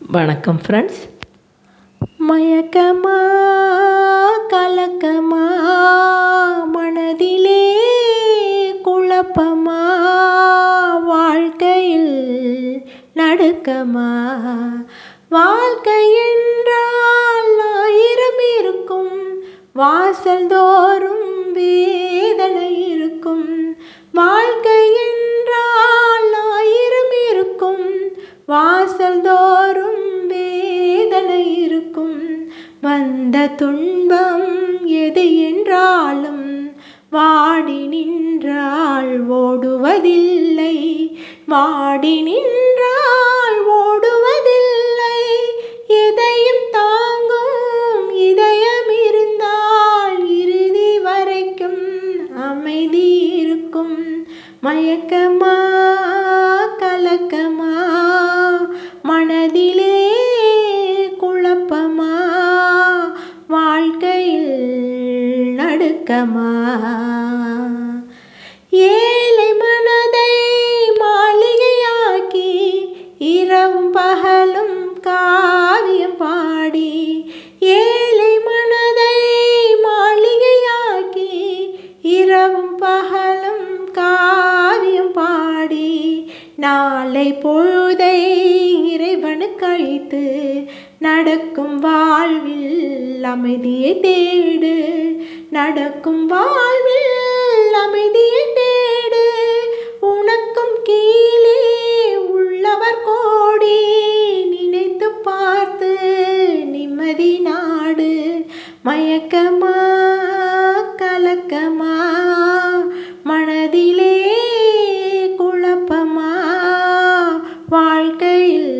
வணக்கம் ஃப்ரெண்ட்ஸ். மயக்கமா கலக்கமா மனதிலே குழப்பமா வாழ்க்கையில் நடுக்கமா. வாழ்க்கை என்றால் 1000 இருக்கும், வாசல் தோறும் வேதனை இருக்கும். வாழ்க்கை என்றால் 1000 இருக்கும், வாசல் தோறும் வேதனை இருக்கும். வந்த துன்பம் எது என்றாலும் வாடி நின்றால் ஓடுவதில்லை, வாடி நின்றால் ஓடுவதில்லை. எதையும் தாங்கும் இதயம் இருந்தால் இறுதி வரைக்கும் அமைதி இருக்கும். மயக்கமா கலக்கமா மனதிலே குழப்பமா வாழ்க்கையில் நடுக்கமா. ஏழை மனதை மாளிகையாக்கி இரவும் பகலும் காவியம் பாடி, ஏழை மனதை மாளிகையாக்கி இரவும் பகலும் காவியம் பாடி, நாளை பொழுதை இறைவனுக்கு அழைத்து நடக்கும் வாழ்வில் அமைதியை தேடு, நடக்கும் வாழ்வில் அமைதியை தேடு. உனக்கும் கீழே உள்ளவர் கோடி, நினைத்து பார்த்து நிம்மதி நாடு. மயக்கமா கலக்கமா மனதிலே குழப்பமா வாழ்க்கையில்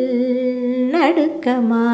நடுக்கமா.